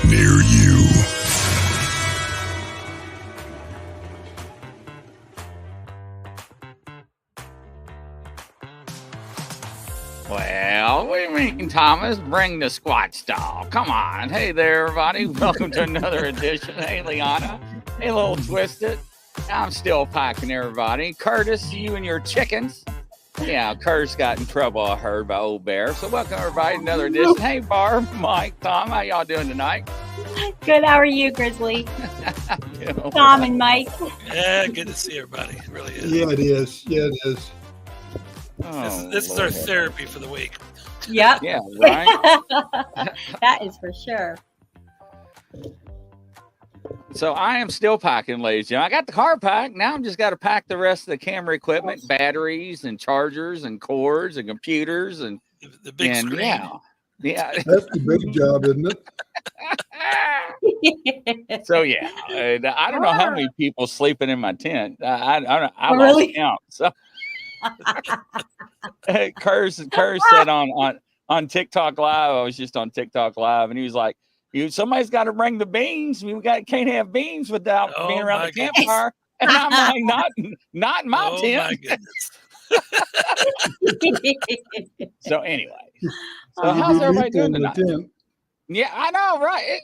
near you. Well, what do you mean, Thomas? Bring the Squatch doll. Come on. Hey there, everybody. Welcome to another edition. Hey, Liana. Hey, Little Twisted. I'm still packing, everybody. Curtis, you and your chickens. Yeah, Curtis got in trouble, I heard, by Old Bear. So welcome, everybody, to another edition. Hey, Barb, Mike, Thom, how y'all doing tonight? Good. How are you, Grizzly? Thom and Mike. Yeah, good to see everybody. It really is. Yeah, it is. Yeah, it is. This is our therapy for the week. Yep. Yeah, right? That is for sure. So I am still packing, ladies and gentlemen. I got the car packed. Now I'm just got to pack the rest of the camera equipment, batteries and chargers and cords and computers and the big screen. Yeah. That's the big job, isn't it? So yeah, I don't know how many people sleeping in my tent. I lost really? count. So Curse said on TikTok Live. I was just on TikTok Live, and he was like, somebody's got to bring the beans. Can't have beans without being around the campfire. And I'm like, not in my tent. My goodness. So anyway, how's everybody doing tonight? Yeah, I know, right?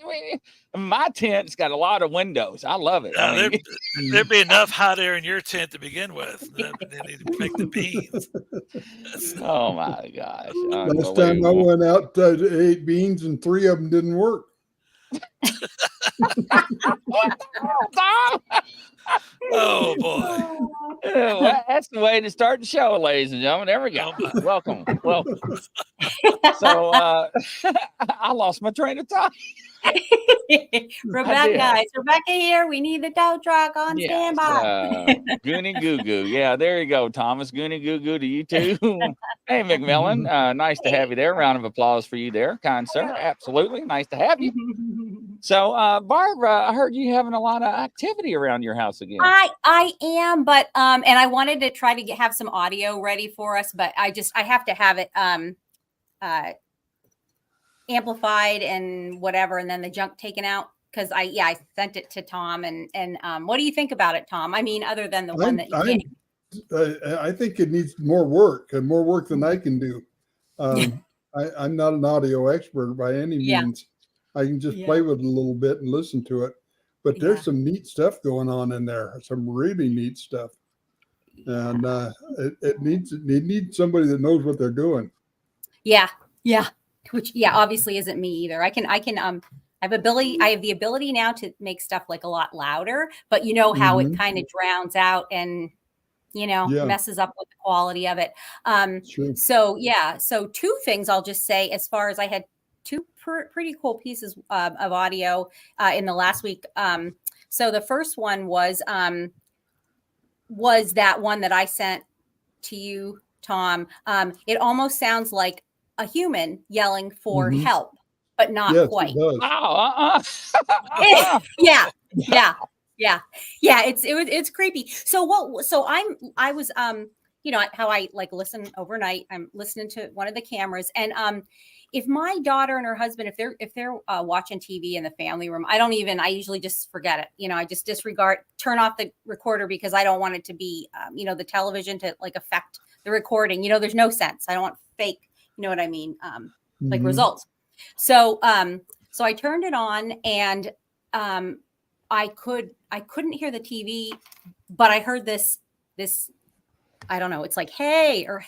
My tent's got a lot of windows. I love it. There'd be enough hot air in your tent to begin with. They need to make the beans. Oh my gosh! Last time I went out to ate beans and 3 of them didn't work. Oh boy! Well, that's the way to start the show, ladies and gentlemen. There we go. Welcome. So I lost my train of thought. Rebecca, is Rebecca here? We need the tow truck on standby. Goonie Goo Goo. Yeah, there you go, Thomas. Goonie Goo Goo to you too. Hey, McMillan. Nice to have you there. Round of applause for you there, kind sir. Absolutely. Nice to have you. So, Barbara, I heard you having a lot of activity around your house again. I am, but and I wanted to try to have some audio ready for us, but I have to have it amplified and whatever, and then the junk taken out, because I sent it to Thom, and what do you think about it, Thom? I mean, other than the one that you gave. I think it needs more work than I can do. I'm not an audio expert by any means. I can just play with it a little bit and listen to it, but there's some neat stuff going on in there. Some really neat stuff, and it needs somebody that knows what they're doing. Yeah. Which obviously isn't me either. I have the ability now to make stuff like a lot louder, but you know how it kind of drowns out and messes up with the quality of it. Sure. So 2 things I'll just say, as far as I had 2 pretty cool pieces of audio in the last week. So the first one was that one that I sent to you, Thom. It almost sounds like a human yelling for help, but not quite. Wow. Yeah. It's creepy. So I was how I like listen overnight. I'm listening to one of the cameras, and if my daughter and her husband, if they're watching TV in the family room, I usually just forget it. I just turn off the recorder, because I don't want it to be, the television to like affect the recording. There's no sense. I don't want fake, you know what I mean? Like results. So I turned it on, and I couldn't hear the TV, but I heard this, I don't know, it's like, hey, or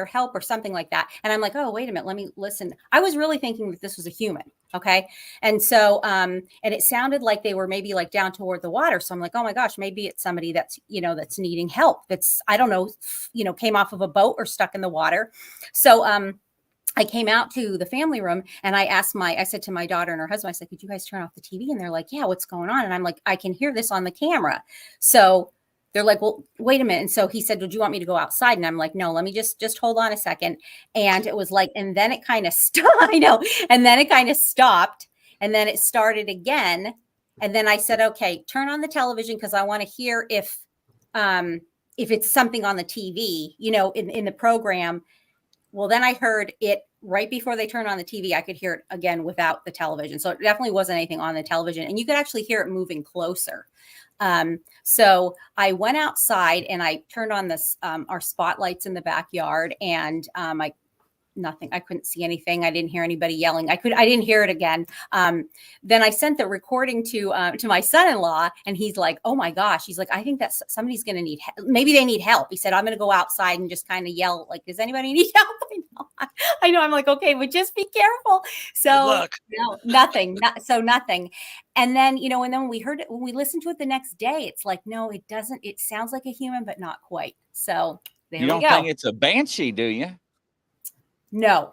help, or something like that. And I'm like, oh, wait a minute, let me listen. I was really thinking that this was a human. Okay. And so, and it sounded like they were maybe like down toward the water. So I'm like, oh my gosh, maybe it's somebody that's, that's needing help. That's, I don't know, came off of a boat or stuck in the water. So, I came out to the family room, and I said to my daughter and her husband, I said, could you guys turn off the TV? And they're like, yeah, what's going on? And I'm like, I can hear this on the camera. So they're like, well, wait a minute. And so he said, would you want me to go outside? And I'm like, no, let me just hold on a second. And it was like, and then it kind of stopped. I know. And then it kind of stopped, and then it started again. And then I said, okay, turn on the television, because I want to hear if it's something on the TV, in the program. Well, then I heard it right before they turned on the TV, I could hear it again without the television. So it definitely wasn't anything on the television, and you could actually hear it moving closer. So I went outside and I turned on this, our spotlights in the backyard, and nothing. I couldn't see anything. I didn't hear anybody yelling. I didn't hear it again. Then I sent the recording to my son-in-law, and he's like, oh my gosh. He's like, I think that somebody's going to need help. Maybe they need help. He said, I'm going to go outside and just kind of yell, like, does anybody need help? I know. I'm like, okay, but just be careful. So no, nothing. Nothing. And then, and then when we listened to it the next day, it's like, no, it doesn't. It sounds like a human, but not quite. So there we go. You don't think it's a banshee, do you? No,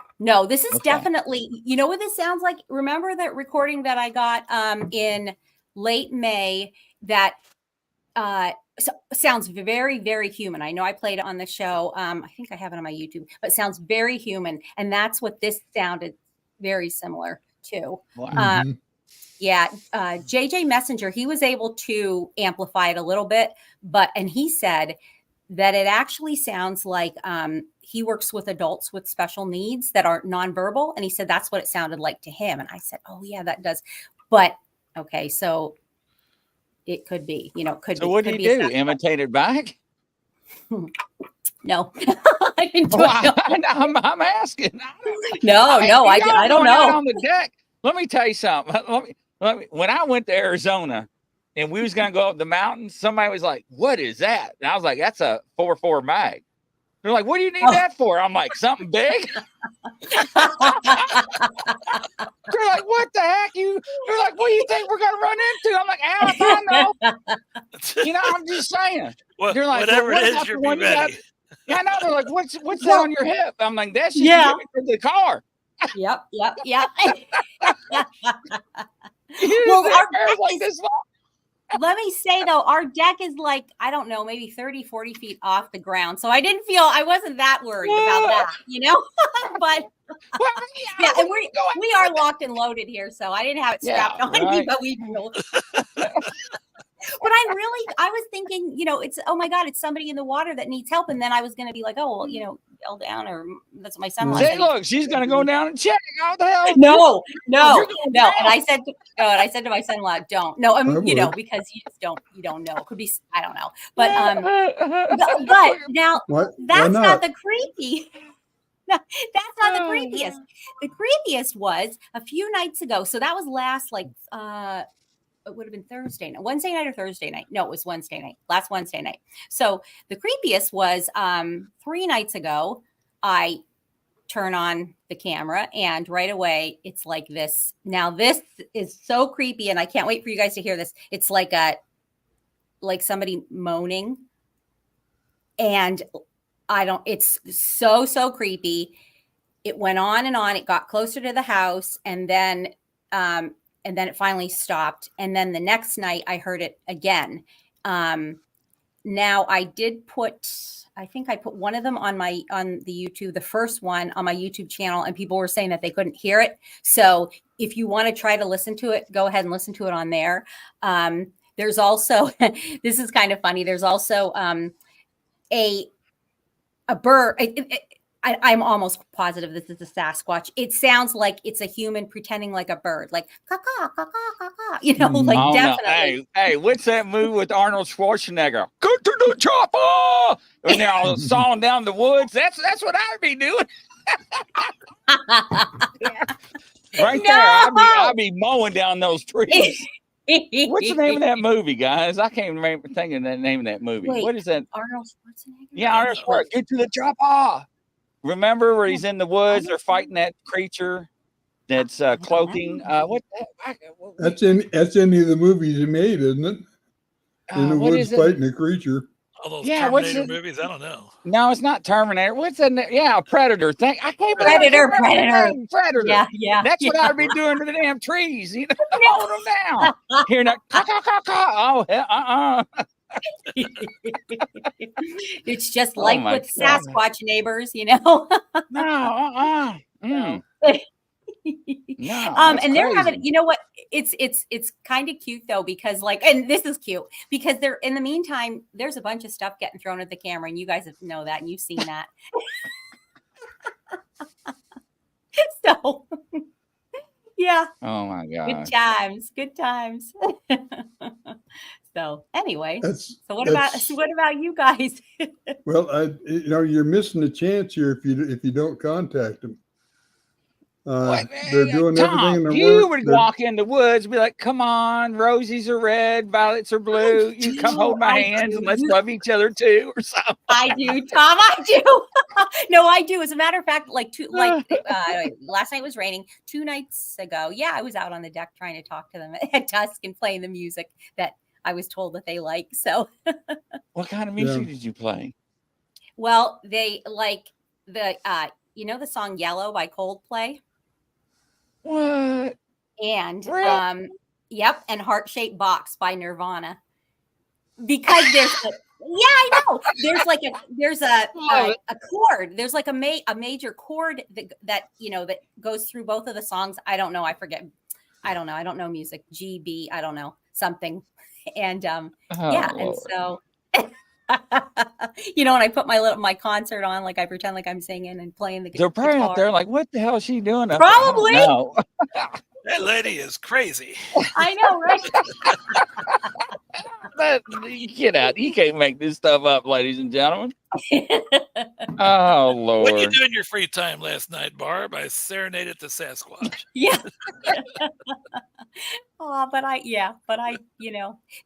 this is definitely, what this sounds like? Remember that recording that I got in late May that sounds very, very human. I know I played it on the show. I think I have it on my YouTube, but it sounds very human. And that's what this sounded very similar to. Wow. Yeah. JJ Messenger, he was able to amplify it a little bit, and he said that it actually sounds like he works with adults with special needs that are nonverbal. And he said that's what it sounded like to him. And I said, oh, yeah, that does. But okay, so it could be, could so be. What did he do? Imitate it back? No, I didn't do it. I'm asking. I don't know. On the deck. Let me tell you something. When I went to Arizona, and we was going to go up the mountain, somebody was like, what is that? And I was like, that's a 4.4 mag. They're like, what do you need that for? I'm like, something big? They're like, what the heck? They're like, what do you think we're going to run into? I'm like, I don't know. I'm just saying. They're like, whatever it is, you're ready. Yeah, I know. They're like, what's that on your hip? I'm like, that's just give it to the car. Yep. Well, like this long. Let me say, though, our deck is like, I don't know, maybe 30, 40 feet off the ground. So I wasn't that worried about that, but yeah, and we are locked and loaded here. So I didn't have it strapped on me, but we will. But I was thinking, it's, oh my God, it's somebody in the water that needs help. And then I was going to be like, oh, well, yell down, or that's what my son was. Hey, look, she's going to go down and check. How the hell? No. And I said to my son-in-law, don't. No, because you don't know. It could be, I don't know. But now that's not the creepy. No, that's not the creepiest. The creepiest was a few nights ago. So that was last, it would have been Wednesday night or Thursday night. No, it was Wednesday night, last Wednesday night. So the creepiest was 3 nights ago, I turn on the camera and right away it's like this. Now this is so creepy and I can't wait for you guys to hear this. It's like somebody moaning, and it's so creepy. It went on and on. It got closer to the house, and then it finally stopped. And then the next night I heard it again. Now I think I put one of them on the YouTube, the first one on my YouTube channel, and people were saying that they couldn't hear it. So if you want to try to listen to it, go ahead and listen to it on there. There's also, this is kind of funny. There's also a bird. I'm almost positive this is a Sasquatch. It sounds like it's a human pretending like a bird, like caw, caw, caw, caw, definitely. Hey, what's that movie with Arnold Schwarzenegger? Go to the chopper! And they're all sawing down the woods. That's what I'd be doing. Right there, I'd be mowing down those trees. What's the name of that movie, guys? I can't remember thinking the name of that movie. Wait, what is that? Arnold Schwarzenegger? Yeah, Arnold Schwarzenegger. Get to the chopper. Remember where he's in the woods? They're fighting that creature that's cloaking. That's in any of the movies he made, isn't it? In the woods fighting a creature. All those Terminator movies, I don't know. No, it's not Terminator. What's that? Yeah, Predator. I can't Predator. Yeah. That's what I'd be doing to the damn trees. Hold them down. Hearing that It's just like with Sasquatch neighbors, No. No. No, and they're crazy. having, what? It's kind of cute though, because and this is cute because they're in the meantime, there's a bunch of stuff getting thrown at the camera, and you guys know that, and you've seen that. So, yeah, Oh my good gosh. times. So, anyway, That's so what that's about you guys? well, you're missing a chance here if you don't contact them. What, They're doing everything Tom, in their you work. would walk in the woods and be like, come on, roses are red, violets are blue. You come hold my hands and let's love each other too, or something. I do, Tom. I do. No, I do. As a matter of fact, last night was raining. 2 nights ago, yeah, I was out on the deck trying to talk to them at dusk and playing the music that I was told that they like. So, What kind of music did you play? well, they like the the song "Yellow" by Coldplay. What? And Really? yep, and Heart Shaped Box by Nirvana. Because there's I know. There's a chord. There's like a major chord that that goes through both of the songs. I don't know. I forget. I don't know. I don't know music. GB. I don't know something. And and so when I put my concert on, like I pretend like I'm singing and playing the guitar. They're probably out there like, what the hell is she doing? Probably. No. That lady is crazy. I know, right? Get out. You can't make this stuff up, ladies and gentlemen. Oh, Lord. What did you do in your free time last night, Barb? I serenaded the Sasquatch. Yeah. Oh, but I,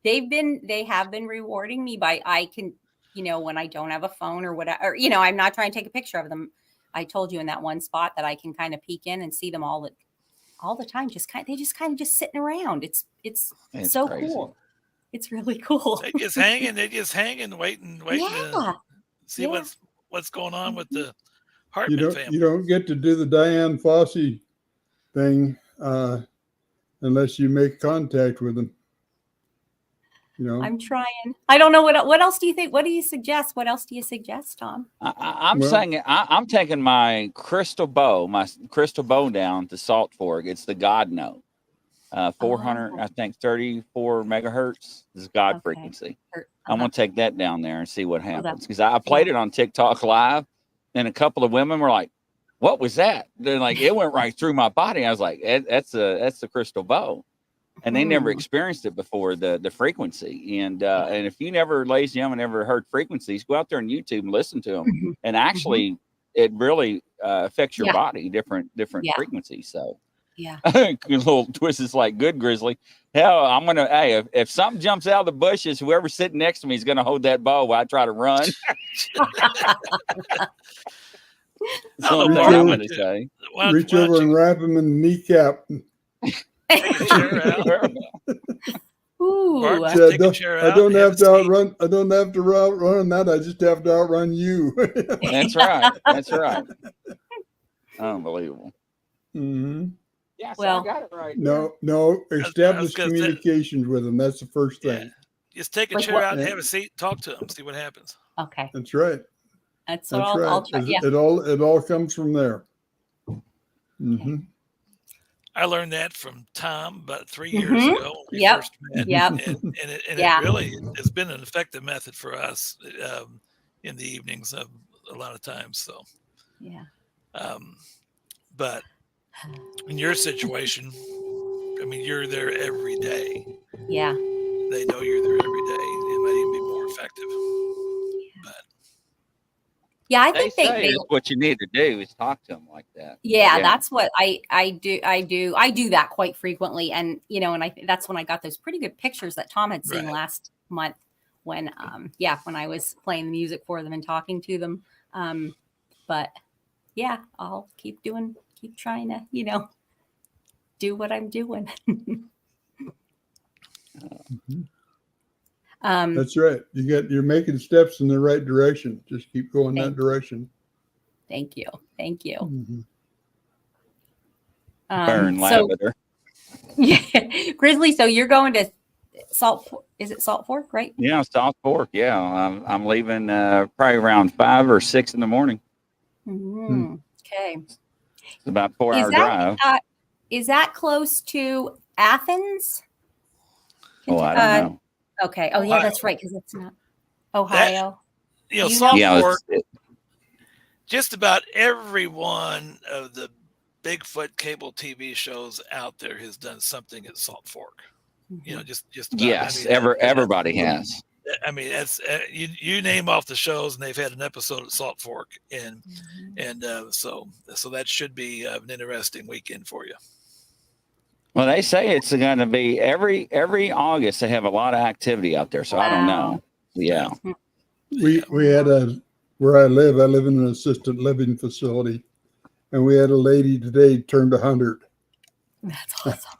they have been rewarding me by, I can, when I don't have a phone or whatever, I'm not trying to take a picture of them. I told you in that one spot that I can kind of peek in and see them all the time. They just kind of just sitting around. It's so crazy. Cool. It's really cool. They just hanging, waiting to see what's going on with the Hartman family. You don't get to do the Diane Fossey thing unless you make contact with them. I'm trying. I don't know what else do you think? What do you suggest? What else do you suggest, Tom? I'm taking my crystal bow down to Salt Fork. It's the God Note. 400, I think 34 megahertz is God frequency. I'm going to take that down there and see what happens. Because I played it on TikTok live and a couple of women were like, what was that? They're like, it went right through my body. I was like, that's the crystal bow. And they never experienced it before, the frequency. And if you never, ladies and gentlemen, never heard frequencies, go out there on YouTube and listen to them. And actually, it really affects your body, different frequencies. So, little twist is like, good, Grizzly. Hell, I'm going to, hey, if something jumps out of the bushes, whoever's sitting next to me is going to hold that bow while I try to run. So I'm going to say. Reach over and wrap him in the kneecap. Ooh, I don't have to outrun that. I just have to outrun you. That's right. That's right. Unbelievable. Mm-hmm. Yeah, so I got it right. No. Establish communications with them. That's the first thing. Yeah. Just take a chair out and have a seat, talk to them, see what happens. Okay. That's right. That's what I'll try. Yeah. It all comes from there. Mm-hmm. I learned that from Thom about 3 years ago. When we first met. And it really has been an effective method for us in the evenings a lot of times. So, but in your situation, I mean, you're there every day. Yeah. They know you're there every day. It might even be more effective. But yeah, I think they what you need to do is talk to them like that. Yeah, that's what I do. I do that quite frequently, and and that's when I got those pretty good pictures that Tom had seen last month when when I was playing the music for them and talking to them. But yeah, I'll keep trying to do what I'm doing. That's right. You're making steps in the right direction. Just keep going that direction. Thank you. Mm-hmm. Burn lavender. Yeah, Grizzly. So you're going to Is it Salt Fork, right? Yeah, Salt Fork. Yeah, I'm leaving probably around 5 or 6 in the morning. Mm-hmm. Okay. It's about 4-hour drive. Is that close to Athens? I don't know. Okay. Oh, yeah, that's right, because it's not Ohio. Salt Fork, just about every one of the Bigfoot cable TV shows out there has done something at Salt Fork. You know, just about. Yes, I mean, everybody has. I mean, that's you name off the shows, and they've had an episode at Salt Fork, and so that should be an interesting weekend for you. Well, they say it's going to be every August. They have a lot of activity out there, so I don't know. Yeah, we had where I live in an assisted living facility, and we had a lady today turned 100. That's awesome.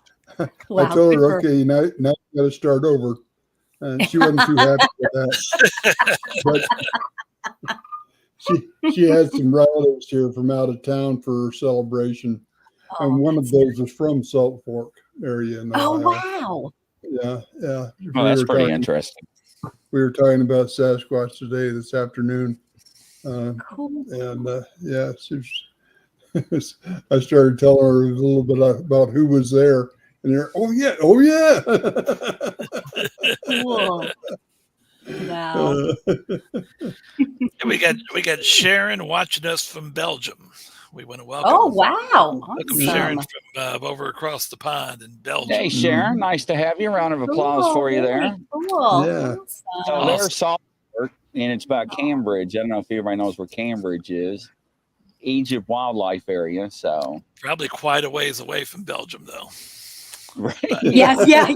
Wow, I told her, okay, now you got to start over. And she wasn't too happy with that. But she had some relatives here from out of town for her celebration. And one of those is from Salt Fork area in Ohio. Oh, wow. Yeah. Well, that's pretty interesting. We were talking about Sasquatch today, this afternoon. Cool. And I started telling her a little bit about who was there. And they're, oh yeah. Cool. Wow. We got Sharon watching us from Belgium. We want to welcome. Oh wow! Welcome Awesome. Sharon from over across the pond in Belgium. Hey Sharon, nice to have you. Round of applause for you there. Cool. Yeah. So there's Salt Fork, and it's about Cambridge. I don't know if everybody knows where Cambridge is. Egypt wildlife area. So probably quite a ways away from Belgium, though. Right. Yes. Yeah.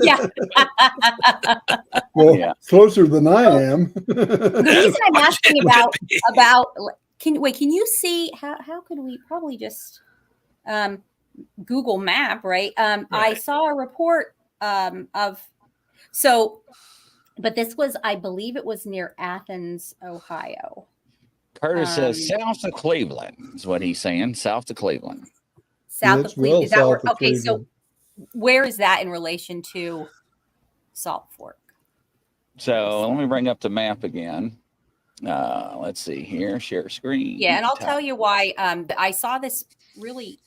Well, closer than I am. The reason I'm asking about can you see how could we probably just Google map, right? Right. I saw a report but this was, I believe it was near Athens, Ohio. Curtis says south of Cleveland is what he's saying. South of Cleveland. South of Cleveland. Is that where? Okay, Cleveland. So where is that in relation to Salt Fork? So let me bring up the map again. Let's see here. Share screen. Yeah, and I'll tell you why. I saw this really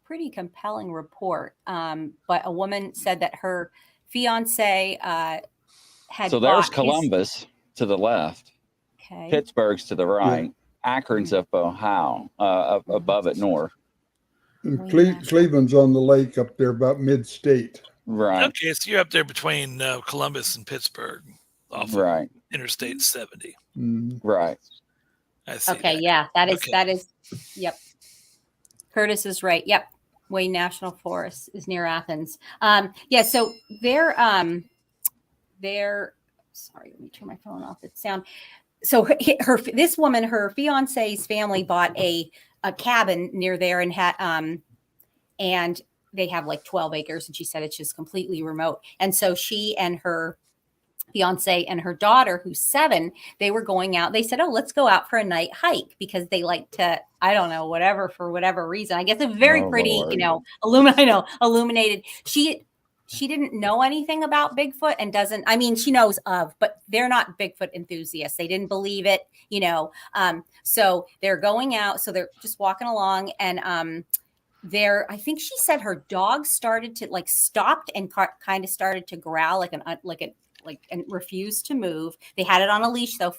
pretty compelling report. But a woman said that her fiance had. So there's Columbus to the left. Okay. Pittsburgh's to the right. Akron's up Ohio, up above it north. And Cleveland's on the lake up there, about mid-state. Right. Okay, so you're up there between Columbus and Pittsburgh, off of Interstate 70. Right. I see. Okay, that is. Yep. Curtis is right. Yep. Wayne National Forest is near Athens. So they're sorry, let me turn my phone off. It's sound. So this woman, her fiance's family bought a cabin near there and had and they have like 12 acres, and she said it's just completely remote. And so she and her fiance and her daughter, who's 7, they were going out. They said, oh, let's go out for a night hike, because they like to, I don't know, for whatever reason. I guess it's very pretty, Lord. Illuminated. She didn't know anything about Bigfoot and doesn't, I mean, she knows of, but they're not Bigfoot enthusiasts. They didn't believe it, so they're going out. So they're just walking along, and I think she said her dog started to stopped and kind of started to growl and refused to move. They had it on a leash though,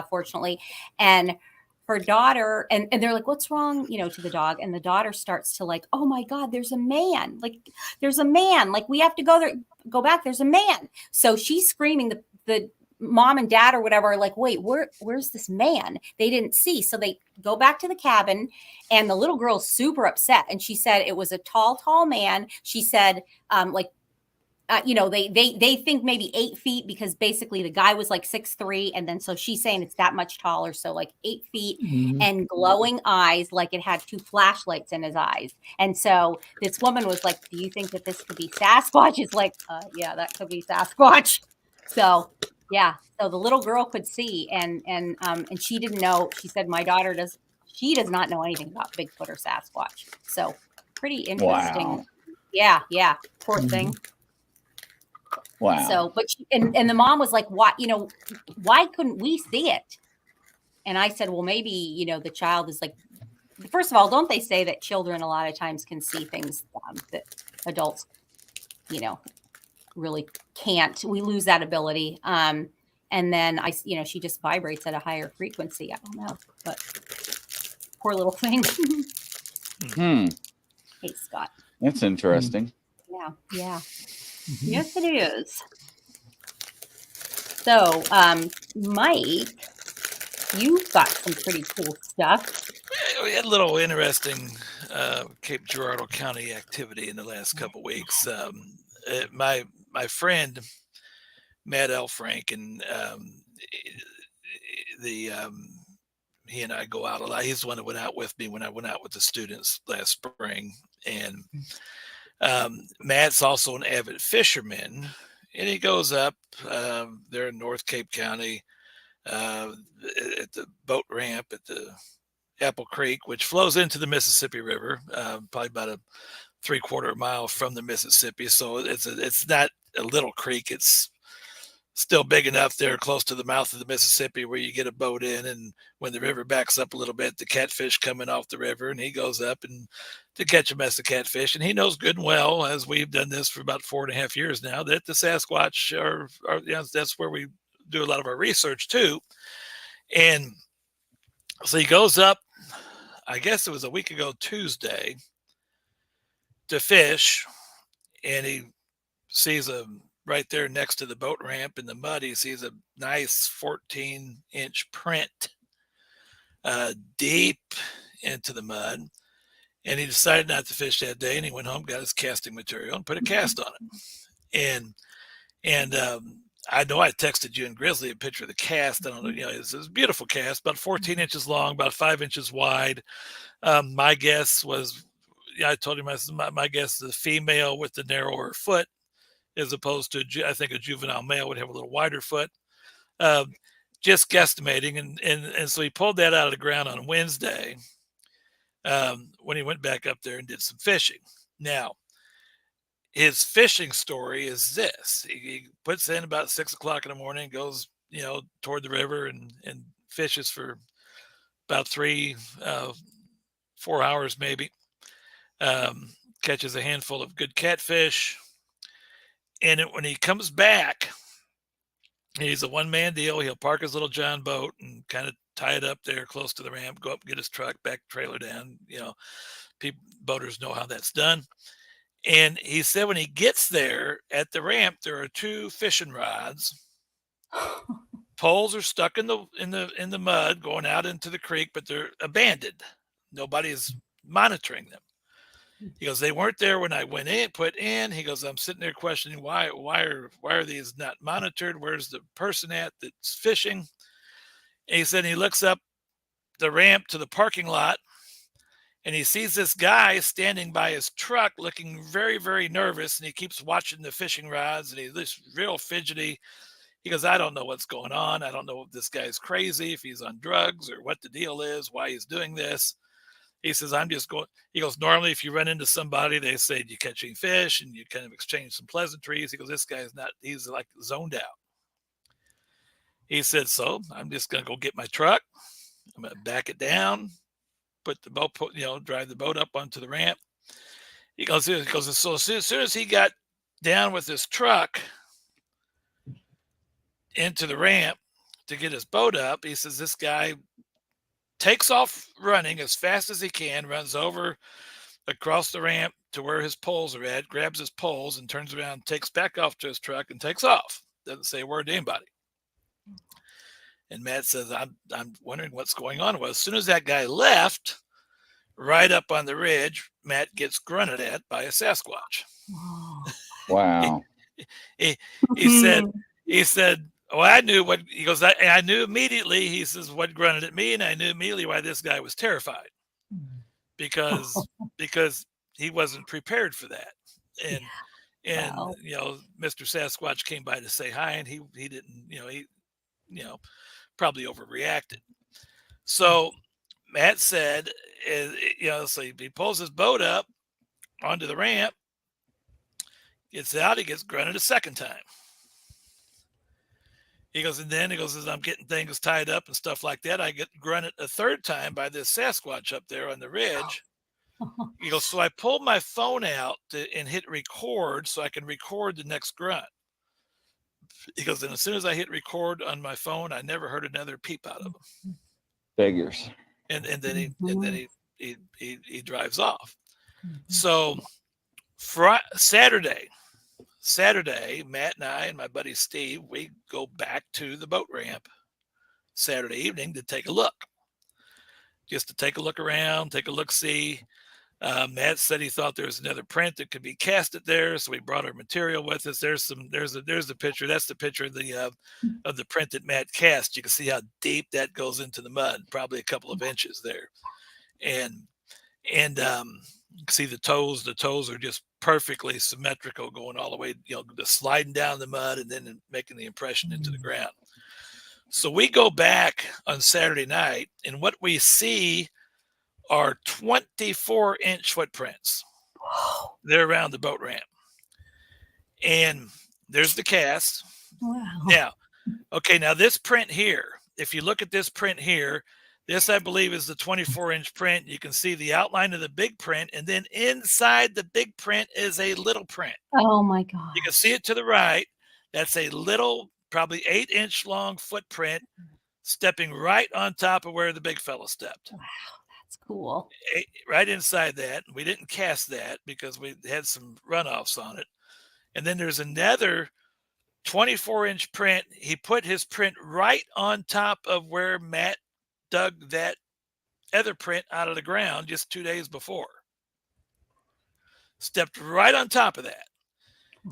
fortunately. And her daughter, and they're like, what's wrong, to the dog? And the daughter starts to oh my God, there's a man. We have to go back. There's a man. So she's screaming. The mom and dad or whatever are like, wait, where's this man? They didn't see. So they go back to the cabin, and the little girl's super upset. And she said it was a tall man. She said, they think maybe 8 feet, because basically the guy was 6'3", and then so she's saying it's that much taller, so 8 feet, and glowing eyes, like it had 2 flashlights in his eyes. And so this woman was like, "Do you think that this could be Sasquatch?" It's like, yeah, that could be Sasquatch. So yeah, so the little girl could see, and she didn't know. She said, "My daughter does not know anything about Bigfoot or Sasquatch." So pretty interesting. Wow. Yeah, poor thing. Wow. So, but and the mom was like, "Why? Why couldn't we see it?" And I said, "Well, maybe the child is first of all, don't they say that children a lot of times can see things that adults, really can't? We lose that ability." And then she just vibrates at a higher frequency. I don't know, but poor little thing. Hmm. Hey, Scott. That's interesting. Yeah. Yes, it is. So, Mike, you've got some pretty cool stuff. We had a little interesting Cape Girardeau County activity in the last couple weeks. My friend Matt L. Frank and he and I go out a lot. He's the one that went out with me when I went out with the students last spring. And Matt's also an avid fisherman, and he goes up there in North Cape County at the boat ramp at the Apple Creek, which flows into the Mississippi River, probably about a 3/4 mile from the Mississippi. So it's not a little creek. It's still big enough there close to the mouth of the Mississippi where you get a boat in, and when the river backs up a little bit, the catfish coming off the river, and he goes up and to catch a mess of catfish. And he knows good and well, as we've done this for about 4.5 years now, that the Sasquatch are that's where we do a lot of our research too. And so he goes up, I guess it was a week ago Tuesday, to fish, and he sees right there next to the boat ramp in the mud, he sees a nice 14-inch print deep into the mud. And he decided not to fish that day, and he went home, got his casting material, and put a cast on it. And I know I texted you and Grizzly a picture of the cast. I don't know, it's a beautiful cast, about 14 inches long, about 5 inches wide. My guess was, I told him, my guess is a female with the narrower foot, as opposed to, I think a juvenile male would have a little wider foot. Just guesstimating. And so he pulled that out of the ground on Wednesday when he went back up there and did some fishing. Now, his fishing story is this. He puts in about 6 o'clock in the morning, goes, toward the river and fishes for about 3-4 hours maybe. Catches a handful of good catfish. And when he comes back, he's a one-man deal. He'll park his little John boat and kind of tie it up there close to the ramp, go up, get his truck, back trailer down. Boaters know how that's done. And he said when he gets there at the ramp, there are 2 fishing rods. Poles are stuck in the mud going out into the creek, but they're abandoned. Nobody's monitoring them. He goes, they weren't there when I put in. He goes, I'm sitting there questioning why are these not monitored? Where's the person at that's fishing? And he said he looks up the ramp to the parking lot, and he sees this guy standing by his truck looking very, very nervous, and he keeps watching the fishing rods, and he's just real fidgety. He goes, I don't know what's going on. I don't know if this guy's crazy, if he's on drugs or what the deal is, why he's doing this. He says, I'm just going. He goes, normally if you run into somebody, they say, you catching fish, and you kind of exchange some pleasantries. He goes, this guy's not, he's like zoned out. He said, so I'm just going to go get my truck. I'm going to back it down, put the boat, drive the boat up onto the ramp. He goes, so as soon as he got down with his truck into the ramp to get his boat up, he says, this guy takes off running as fast as he can, runs over across the ramp to where his poles are at, grabs his poles and turns around, takes back off to his truck and takes off. Doesn't say a word to anybody. And Matt says, I'm wondering what's going on. Well, as soon as that guy left, right up on the ridge, Matt gets grunted at by a Sasquatch. Wow. he said, well, I knew what he goes. I knew immediately. He says what grunted at me, and I knew immediately why this guy was terrified because he wasn't prepared for that. And Wow. Mr. Sasquatch came by to say hi, and he didn't. He probably overreacted. So Matt said, so he pulls his boat up onto the ramp, gets out, he gets grunted a second time. He goes, as I'm getting things tied up and stuff like that, I get grunted a third time by this Sasquatch up there on the ridge. He goes, so I pulled my phone out and hit record so I can record the next grunt. He goes, and as soon as I hit record on my phone, I never heard another peep out of him. Figures. And then he drives off. So Saturday, Matt and I and my buddy Steve, we go back to the boat ramp Saturday evening to take a look. Just to take a look around, take a look-see. Matt said he thought there was another print that could be casted there, so we brought our material with us. There's the picture. That's the picture of the print that Matt cast. You can see how deep that goes into the mud, probably a couple of inches there. And you can see the toes. The toes are just perfectly symmetrical, going all the way, just sliding down the mud and then making the impression into the ground. So we go back on Saturday night, and what we see are 24-inch footprints. They're around the boat ramp. And there's the cast. Wow. Now this print here, if you look at this print here, this, I believe, is the 24-inch print. You can see the outline of the big print, and then inside the big print is a little print. Oh, my God. You can see it to the right. That's a little, probably 8-inch long footprint stepping right on top of where the big fella stepped. Wow. Cool. Right inside that. We didn't cast that because we had some runoffs on it. And then there's another 24-inch print. He put his print right on top of where Matt dug that other print out of the ground just 2 days before. Stepped right on top of that.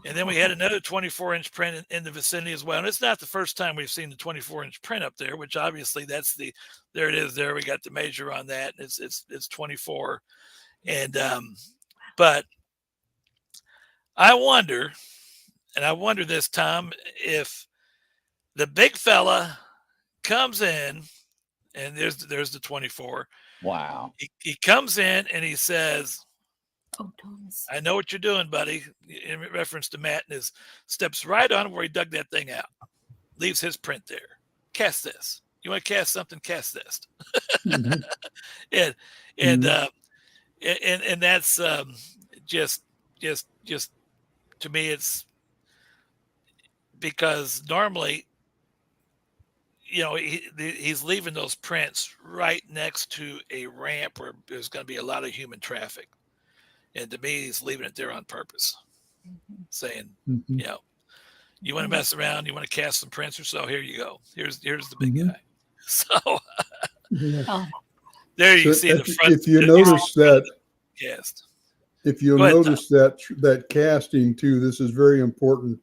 And then we had another 24-inch print in the vicinity as well. And it's not the first time we've seen the 24-inch print up there, which obviously there it is there. We got the measure on that. It's 24. And, but I wonder this, Thom, if the big fella comes in, and there's the 24. Wow. He comes in and he says, "Oh, Thomas, I know what you're doing, buddy," in reference to Matt, and his steps right on where he dug that thing out, leaves his print there. Cast this. You want to cast something? Cast this. Mm-hmm. and that's just to me, it's because normally, he's leaving those prints right next to a ramp where there's going to be a lot of human traffic. And to me, he's leaving it there on purpose, saying, you want to mess around, you want to cast some prints or so, here you go. Here's the big guy. So there you see the front. If you notice that cast. If you'll notice that casting too, this is very important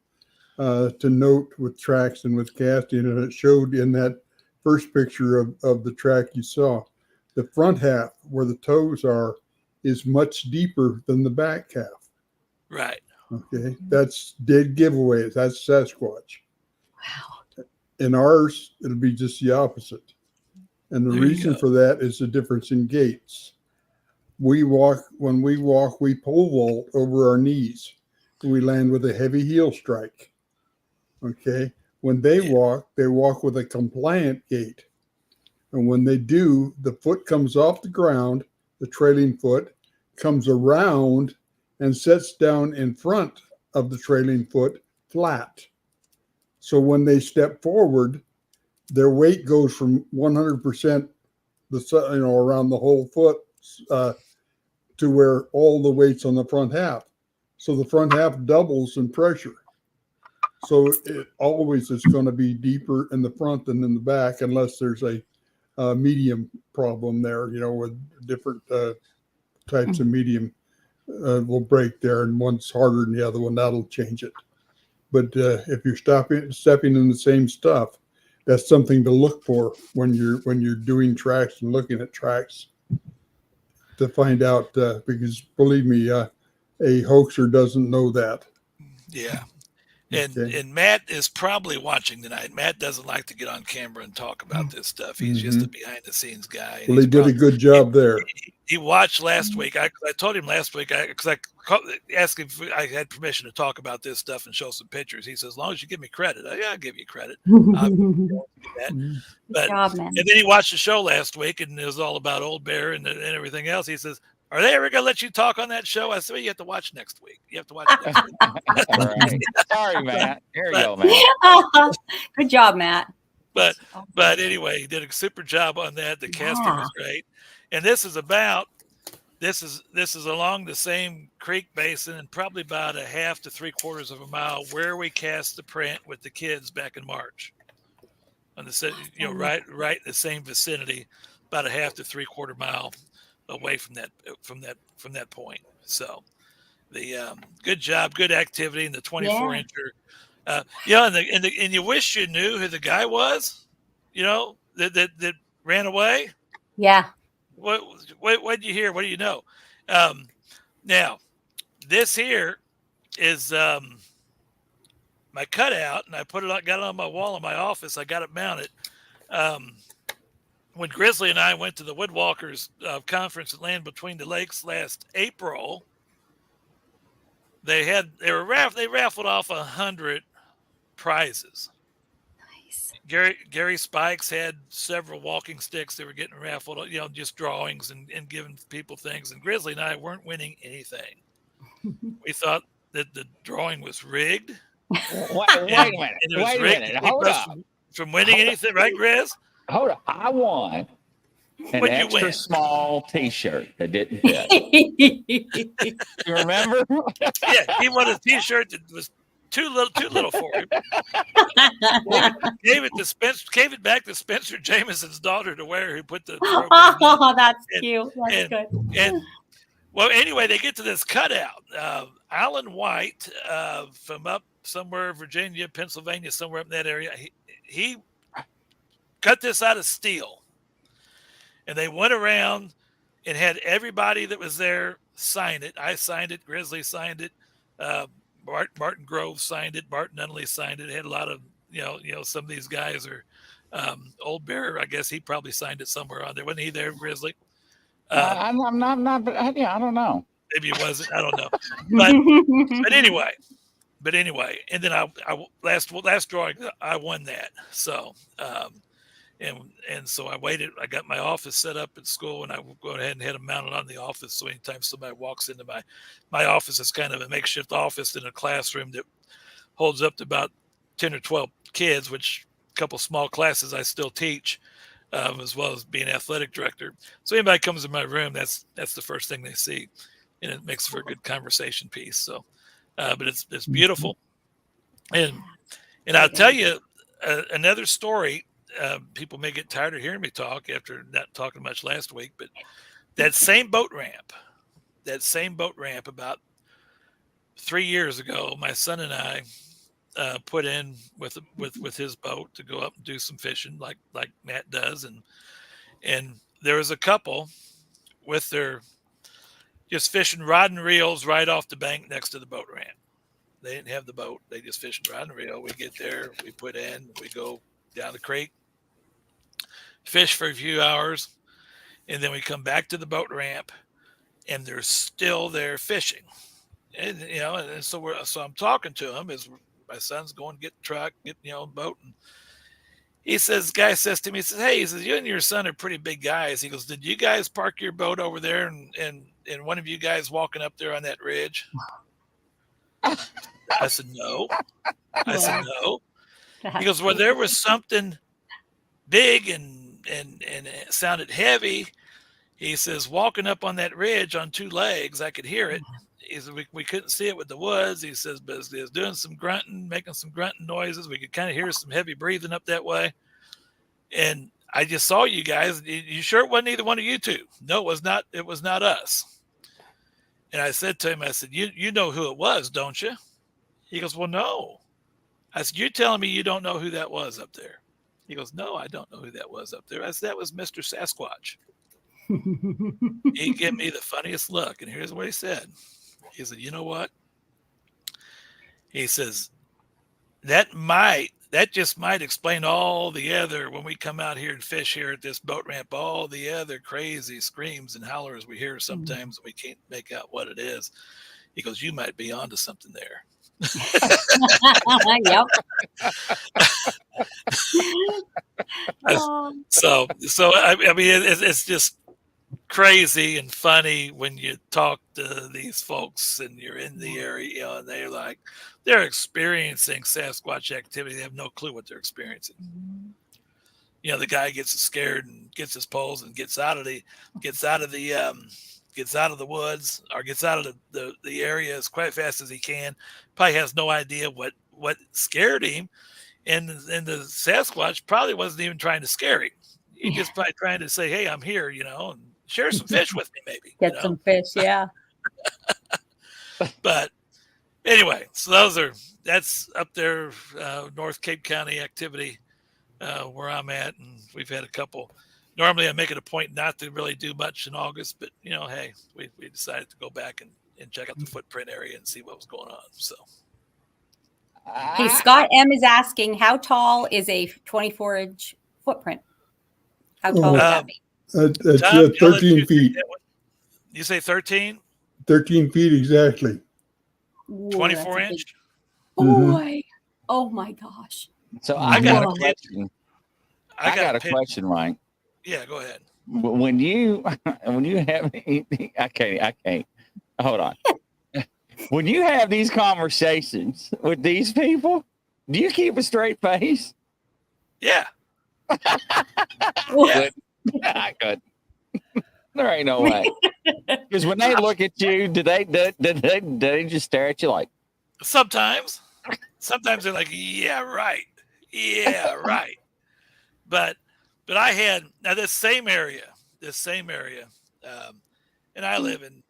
to note with tracks and with casting, and it showed in that first picture of the track you saw. The front half where the toes are is much deeper than the back half. Right. Okay. That's dead giveaways. That's Sasquatch. Wow. In ours, it'll be just the opposite. And the reason for that is the difference in gaits. When we walk, we pole vault over our knees. We land with a heavy heel strike. Okay. When they walk with a compliant gait. And when they do, the foot comes off the ground, the trailing foot comes around and sets down in front of the trailing foot flat. So when they step forward, their weight goes from 100% around the whole foot to where all the weight's on the front half. So the front half doubles in pressure. So it always is going to be deeper in the front than in the back, unless there's a medium problem there, with different types of medium will break there, and one's harder than the other one, that'll change it. But if you're stepping in the same stuff, that's something to look for when you're doing tracks and looking at tracks to find out, because believe me, a hoaxer doesn't know that. Yeah. And Matt is probably watching tonight. Matt doesn't like to get on camera and talk about this stuff. He's just a behind the scenes guy. Well, he did a good job there. He watched last week. I told him last week, because I asked him if I had permission to talk about this stuff and show some pictures. He says, as long as you give me credit. I'll give you credit. But job, man. And then he watched the show last week, and it was all about Old Bear and everything else. He says, are they ever going to let you talk on that show? I said, well, you have to watch next week. You have to watch next week. Right. Sorry, Matt. Here you go, Matt. Good job, Matt. But anyway, he did a super job on that. The casting was great. And this is about this is along the same creek basin and probably about a half to 3/4 of a mile where we cast the print with the kids back in March. On the right in the same vicinity, about a half to 3/4 mile away from that point. So the good job, good activity in the 24-incher. And you wish you knew who the guy was, that ran away. Yeah. What did you hear? What do you know? Now, this here is my cutout, and I got it on my wall in my office. I got it mounted. When Grizzly and I went to the Woodwalkers conference at Land Between the Lakes last April, they raffled off 100 prizes. Nice. Gary Spikes had several walking sticks they were getting raffled, just drawings and giving people things. And Grizzly and I weren't winning anything. We thought that the drawing was rigged. Wait a minute. Hold up. From winning anything, right, Grizz? Hold up. I won an extra small T-shirt that didn't fit. You remember? Yeah, he won a T-shirt that was too little for him. Gave it back to Spencer Jameson's daughter to wear, who put the Oh, that's cute. That's good. And well, anyway, they get to this cutout. Alan White from up somewhere, Virginia, Pennsylvania, somewhere up in that area. He cut this out of steel, and they went around and had everybody that was there sign it. I signed it. Grizzly signed it. Martin Grove signed it. Martin Nunley signed it. It had a lot of, some of these guys are Old Bear. I guess he probably signed it somewhere on there. Wasn't he there, Grizzly? I'm not, but yeah, I don't know. Maybe it wasn't. I don't know. But anyway, and then I last drawing, I won that. So, and so I waited. I got my office set up at school, and I will go ahead and had them mounted on the office. So anytime somebody walks into my office, it's kind of a makeshift office in a classroom that holds up to about 10 or 12 kids, which a couple small classes I still teach, as well as being athletic director. So anybody comes in my room, that's the first thing they see, and it makes for a good conversation piece. So, but it's beautiful, and I'll tell you another story. People may get tired of hearing me talk after not talking much last week, but that same boat ramp about 3 years ago, my son and I put in with his boat to go up and do some fishing like Matt does, and there was a couple with their just fishing rod and reels right off the bank next to the boat ramp. They didn't have the boat; they just fishing rod and reel. We get there, we put in, we go down the creek, fish for a few hours, and then we come back to the boat ramp, and they're still there fishing. And and so I'm talking to him as my son's going to get the truck, get boat, and guy says to me, he says, "Hey," he says, "you and your son are pretty big guys." He goes, "Did you guys park your boat over there and one of you guys walking up there on that ridge?" I said, "No." I said, "No." He goes, "Well, there was something big and it sounded heavy." He says, "Walking up on that ridge on two legs, I could hear it." He said, we couldn't see it with the woods. He says, but it was doing some grunting, making some grunting noises. We could kind of hear some heavy breathing up that way. And I just saw you guys. You sure it wasn't either one of you two? No, it was not. It was not us. And I said to him, I said, you know who it was, don't you? He goes, "Well, no." I said, "You're telling me you don't know who that was up there?" He goes, "No, I don't know who that was up there." I said, "That was Mr. Sasquatch." He gave me the funniest look. And here's what he said. He said, "You know what?" He says, that just might explain all the other, when we come out here and fish here at this boat ramp, all the other crazy screams and hollers we hear sometimes, we can't make out what it is. He goes, "You might be onto something there." Yep. So I mean, it's just crazy and funny when you talk to these folks and you're in the area, and they're experiencing Sasquatch activity. They have no clue what they're experiencing. The guy gets scared and gets his poles and gets out of the gets out of the woods or gets out of the area as quite fast as he can. Probably has no idea what scared him. And the Sasquatch probably wasn't even trying to scare him. He just probably trying to say, hey, I'm here, and share some fish with me, maybe. Get some fish, yeah. But anyway, so that's up there, North Cape County activity, where I'm at. And we've had a couple. Normally I make it a point not to really do much in August, but hey, we decided to go back and check out the footprint area and see what was going on. So. Hey, Scott M is asking, how tall is a 24-inch footprint? How tall would that be? It's Tom, 13 feet. You say 13? 13 feet exactly. 24 inch? Boy. Oh my gosh. So I got a question. I got a question, Mike. Yeah, go ahead. When you have I can't. Hold on. When you have these conversations with these people, do you keep a straight face? Yeah. Yeah. Good. There ain't no way. Because when they look at you, do they just stare at you like? Sometimes they're like, yeah, right. Yeah, right. But I had now this same area, and I live in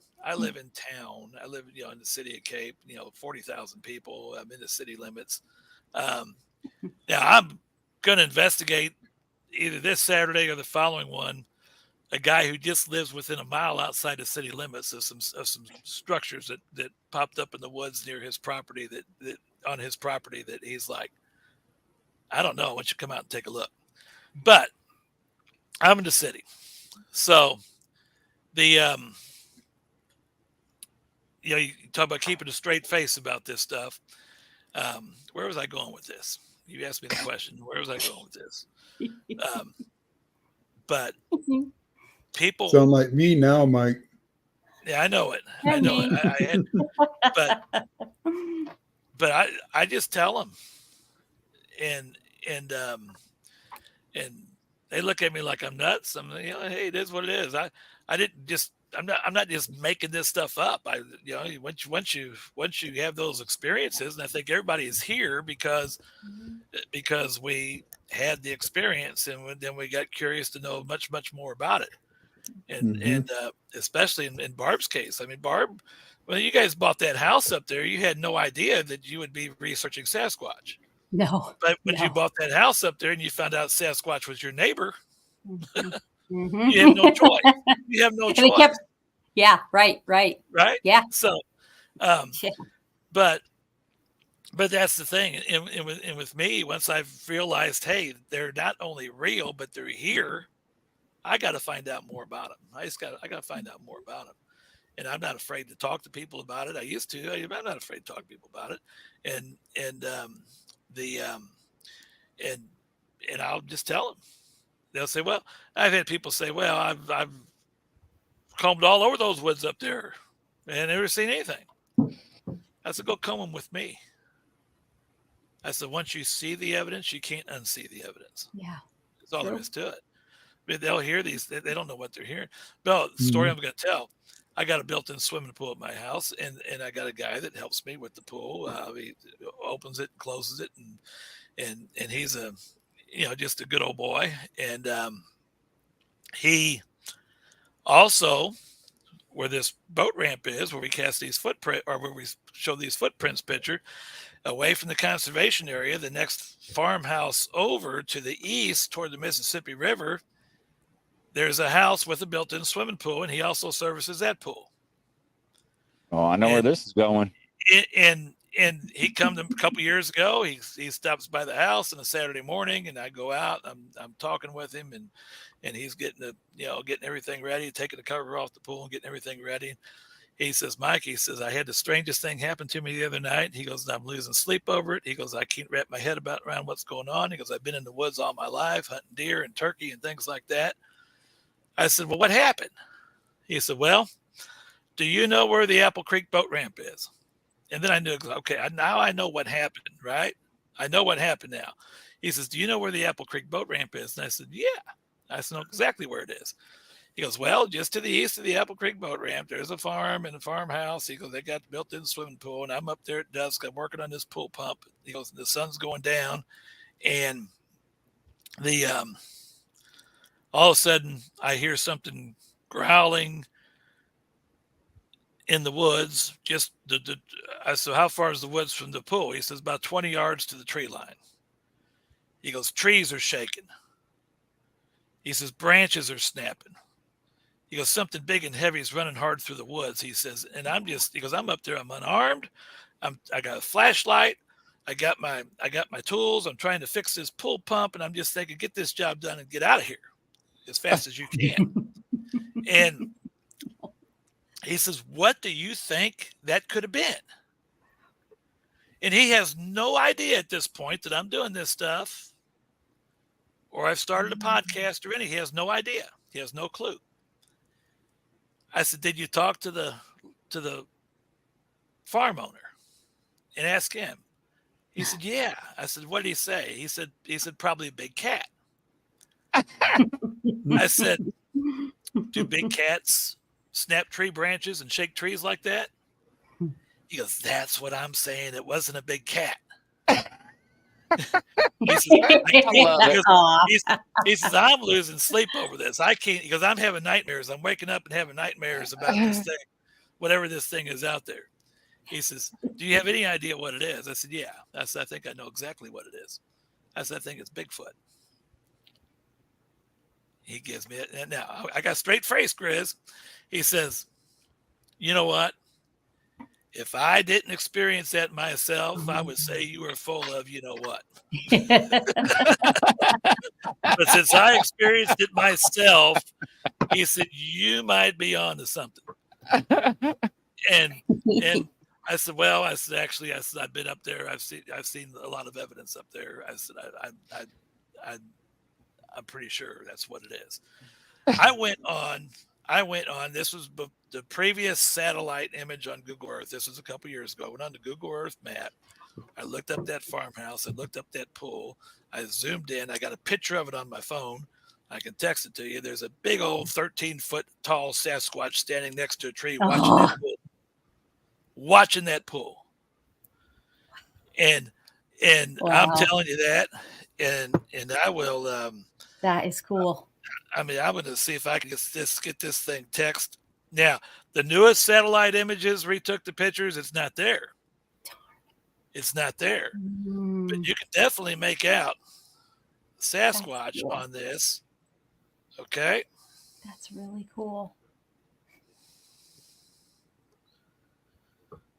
town. I live, in the city of Cape, 40,000 people. I'm in the city limits. Now I'm going to investigate either this Saturday or the following one, a guy who just lives within a mile outside the city limits of some structures that popped up in the woods near his property that he's like, I don't know. Why don't you come out and take a look? But I'm in the city. So the, you talk about keeping a straight face about this stuff. Where was I going with this? You asked me the question. Where was I going with this? But people sound like me now, Mike. Yeah, I know it. But I just tell them, and they look at me like I'm nuts. I'm hey, it is what it is. I'm not just making this stuff up. Once you have those experiences, and I think everybody is here because we had the experience, and then we got curious to know much more about it, and especially in Barb's case. I mean, Barb, when you guys bought that house up there, you had no idea that you would be researching Sasquatch. No. But when you bought that house up there and you found out Sasquatch was your neighbor, mm-hmm. You have no choice. You have no choice. Yeah, right. Right? Yeah. So, but that's the thing. And with me, once I've realized, hey, they're not only real, but they're here, I got to find out more about them. I got to find out more about them. And I'm not afraid to talk to people about it. I used to. I'm not afraid to talk to people about it. And I'll just tell them. They'll say, well, I've had people say, well, I've combed all over those woods up there and never seen anything. I said, go comb them with me. I said, once you see the evidence, you can't unsee the evidence. Yeah. That's all there is to it. But they'll hear these. They don't know what they're hearing. No, the story I'm going to tell. I got a built-in swimming pool at my house, and I got a guy that helps me with the pool. He opens it, closes it, and he's just a good old boy. And he also, where this boat ramp is, where we cast these where we show these footprints picture, away from the conservation area, the next farmhouse over to the east toward the Mississippi River, there's a house with a built-in swimming pool, and he also services that pool. Oh, I know where this is going. And he come a couple years ago. He stops by the house on a Saturday morning, and I go out. I'm talking with him, and he's getting everything ready, taking the cover off the pool and getting everything ready. He says, Mike, I had the strangest thing happen to me the other night. He goes, I'm losing sleep over it. He goes, I can't wrap my head around what's going on. He goes, I've been in the woods all my life, hunting deer and turkey and things like that. I said, well, what happened? He said, well, do you know where the Apple Creek boat ramp is? And then I knew, okay, now I know what happened, right? I know what happened now. He says, do you know where the Apple Creek boat ramp is? And I said, yeah. I said, know exactly where it is. He goes, well, just to the east of the Apple Creek boat ramp, there's a farm and a farmhouse. He goes, they got built-in swimming pool, and I'm up there at dusk. I'm working on this pool pump. He goes, the sun's going down, and the all of a sudden I hear something growling in the woods. Just I said, how far is the woods from the pool? He says, about 20 yards to the tree line. He goes, trees are shaking. He says, branches are snapping. He goes, something big and heavy is running hard through the woods. He says, and he goes, I'm up there. I'm unarmed. I got a flashlight. I got my tools. I'm trying to fix this pool pump. And I'm just thinking, get this job done and get out of here as fast as you can. And he says, what do you think that could have been? And he has no idea at this point that I'm doing this stuff or I've started a podcast or anything. He has no idea. He has no clue. I said, did you talk to the farm owner and ask him? He said, yeah. I said, what did he say? He said, probably a big cat. I said, do big cats snap tree branches and shake trees like that? He goes, that's what I'm saying. It wasn't a big cat. He says, I'm losing sleep over this. I can't, because I'm having nightmares. I'm waking up and having nightmares about this thing, whatever this thing is out there. He says, do you have any idea what it is? I said, yeah. I said, I think I know exactly what it is. I said, I think it's Bigfoot. He gives me it. And now I got straight face, Grizz. He says, you know what? If I didn't experience that myself, I would say you were full of, you know what. But since I experienced it myself, he said, you might be on to something. And I said, well, actually, I've been up there. I've seen a lot of evidence up there. I said, I'm pretty sure that's what it is. I went on. This was the previous satellite image on Google Earth. This was a couple years ago. I went on the Google Earth map. I looked up that farmhouse. I looked up that pool. I zoomed in. I got a picture of it on my phone. I can text it to you. There's a big old 13-foot tall Sasquatch standing next to a tree watching that pool. And wow. I'm telling you that. And I will. That is cool. I mean, I'm going to see if I can just get this thing text. Now, the newest satellite images retook the pictures. It's not there. It's not there. But you can definitely make out Sasquatch on this. Okay. That's really cool.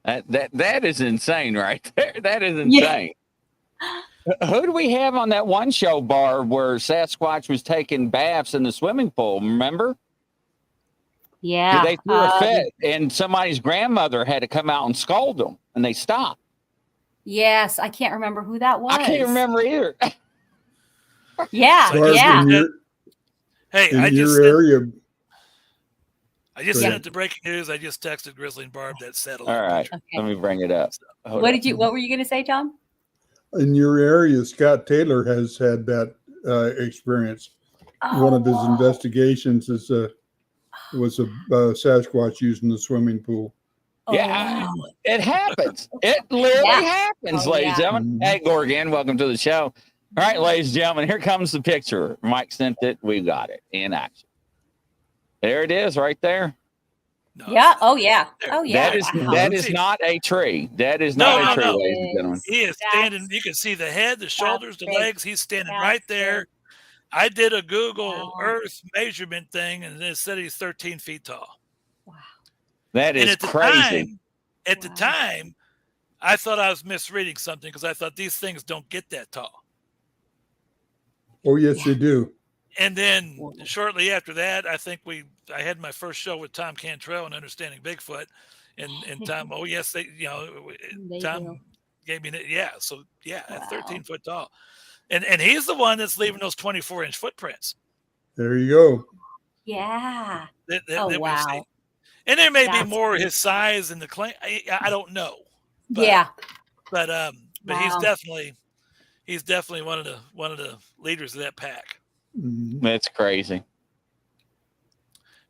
That is insane right there. That is insane. Yeah. Who do we have on that one show, Barb, where Sasquatch was taking baths in the swimming pool? Remember? Yeah. They threw a fit, and somebody's grandmother had to come out and scold them, and they stopped. Yes, I can't remember who that was. I can't remember either. Yeah, Barb, yeah. I just sent it to breaking news. I just texted Grizzly and Barb that satellite. All right, okay. Let me bring it up. What were you going to say, Thom? In your area, Scott Taylor has had that experience. One of his investigations was a Sasquatch using the swimming pool. Yeah, it happens. It literally happens, ladies and gentlemen. Hey, Gorgon, welcome to the show. All right, ladies and gentlemen, here comes the picture. Mike sent it. We got it in action. There it is right there. No, yeah. Oh, yeah. Oh, yeah. That is not a tree. That is not a tree, ladies and gentlemen. He is standing. You can see the head, the shoulders, the legs. He's standing right there. I did a Google Earth measurement thing, and it said he's 13 feet tall. Wow. That is crazy. At the time, I thought I was misreading something because I thought these things don't get that tall. Oh, yes, they do. And then shortly after that, I think I had my first show with Thom Cantrell on Understanding Bigfoot, and Thom, oh yes, Thom gave me that. So 13 foot tall, and he's the one that's leaving those 24-inch footprints. There you go. Yeah. Wow. And there may be more his size in the claim. I don't know. But, but he's definitely one of the leaders of that pack. That's crazy.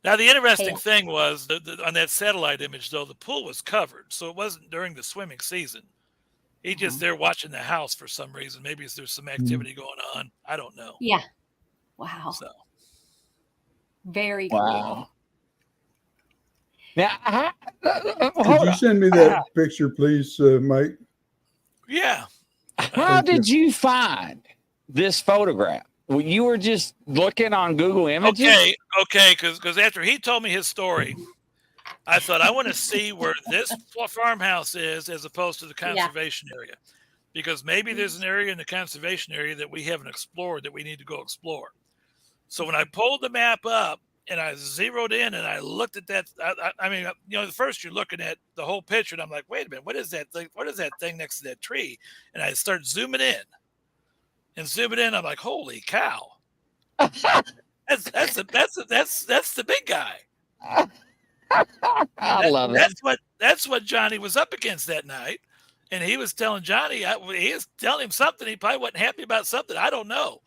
Now, the interesting thing was on that satellite image, though, the pool was covered. So it wasn't during the swimming season. He's just there watching the house for some reason. Maybe there's some activity going on. I don't know. Yeah. Wow. So. Very cool. Now, could you send me that picture, please, Mike? Yeah. How did you find this photograph? Well, you were just looking on Google Images? Okay, because after he told me his story, I thought, I want to see where this farmhouse is as opposed to the conservation area. Because maybe there's an area in the conservation area that we haven't explored that we need to go explore. So when I pulled the map up and I zeroed in and I looked at that, I mean, the first you're looking at the whole picture and I'm like, wait a minute, what is that thing? What is that thing next to that tree? And I start zooming in. And zooming in, I'm like, holy cow! That's the big guy. I love it. That's what Johnny was up against that night, and he was telling Johnny, he was telling him something. He probably wasn't happy about something. I don't know.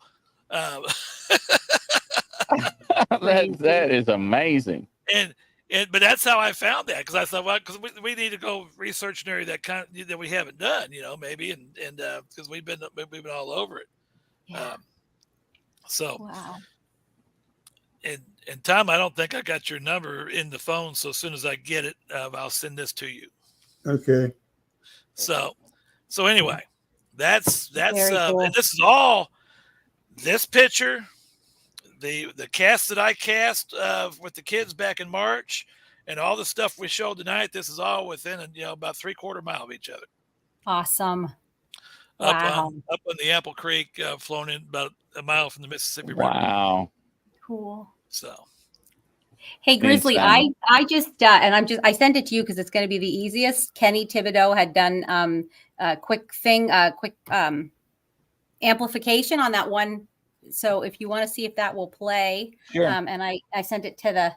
That is amazing. But that's how I found that, because I thought, well, because we need to go research an area that we haven't done, maybe, and because we've been all over it. Yeah. Wow. And Thom, I don't think I got your number in the phone, so as soon as I get it, I'll send this to you. Okay. So anyway, that's cool. And this is all this picture, the cast that I cast with the kids back in March, and all the stuff we showed tonight. This is all within about 3/4 mile of each other. Awesome. Up on the Apple Creek, flown in about a mile from the Mississippi River. Wow. Cool. So. Hey, Grizzly, I just I sent it to you because it's going to be the easiest. Kenny Thibodeau had done a quick amplification on that one. So if you want to see if that will play, sure. And I sent it to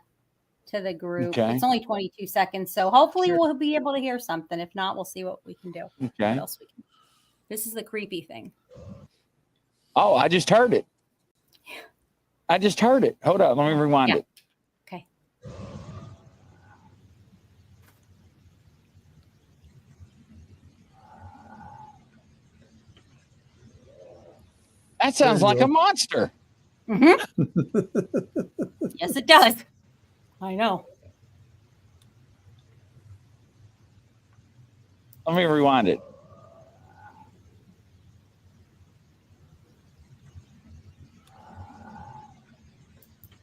the group. Okay. It's only 22 seconds, so hopefully we'll be able to hear something. If not, we'll see what we can do. Okay. What else we can. This is the creepy thing. Oh, I just heard it. Hold up, let me rewind it. Okay. That sounds like a monster. Mm-hmm. Yes, it does. I know. Let me rewind it.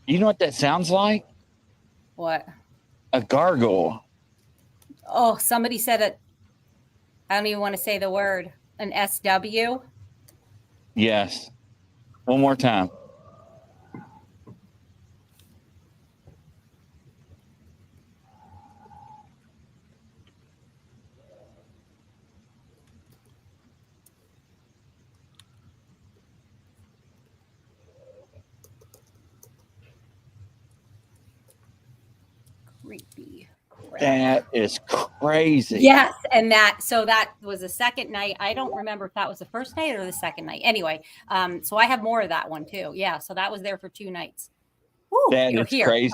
You know what that sounds like? What? A gargoyle. Oh, somebody said it. I don't even want to say the word. An SW? Yes. One more time. Creepy. That is crazy. Yes, and that was the second night. I don't remember if that was the first night or the second night. Anyway, so I have more of that one too. Yeah, so that was there for 2 nights. Woo, that is crazy.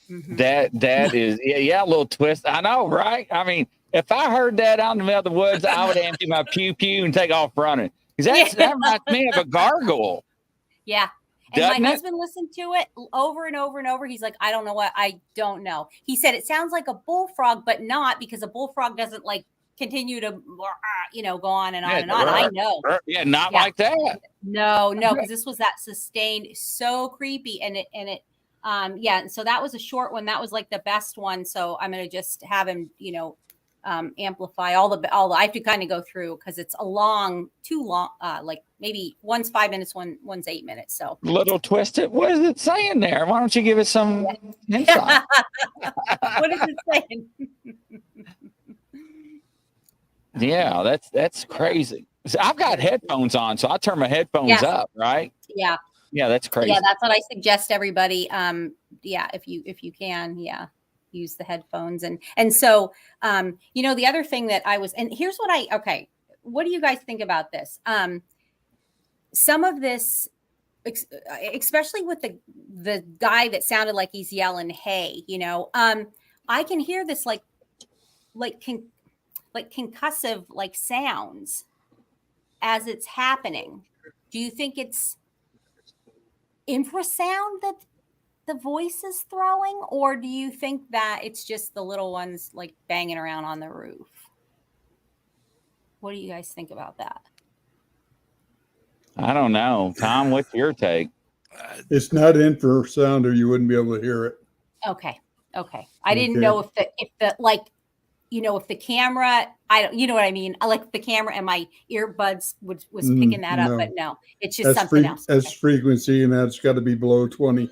Mm-hmm. That is a little twist. I know, right? I mean, if I heard that out in the middle of the woods, I would empty my pew and take off running. Because that reminds me of a gargoyle. Yeah. And my husband listened to it over and over and over. He's like, I don't know what. I don't know. He said it sounds like a bullfrog, but not, because a bullfrog doesn't like continue to, go on and on and on. I know. Yeah, not like that. No, because this was that sustained, so creepy. And it, so that was a short one. That was like the best one. So I'm going to just have him, amplify all the I have to kind of go through because it's too long, like maybe one's 5 minutes, one's 8 minutes. So little twisted. What is it saying there? Why don't you give us some insight? What is it saying? Yeah, that's crazy. So I've got headphones on, so I turn my headphones up, right? Yeah. Yeah, that's crazy. Yeah, that's what I suggest everybody. If you can, use the headphones. And so, the other thing that and here's what what do you guys think about this? Some of this especially with the guy that sounded like he's yelling, "Hey," I can hear this like concussive like sounds as it's happening. Do you think it's infrasound that the voice is throwing, or do you think that it's just the little ones like banging around on the roof? What do you guys think about that? I don't know. Thom, what's your take? It's not infrasound, or you wouldn't be able to hear it. Okay. I didn't know if the camera, you know what I mean? I like the camera and my earbuds was picking that up, but no, it's just something else. That's frequency, and that's got to be below 20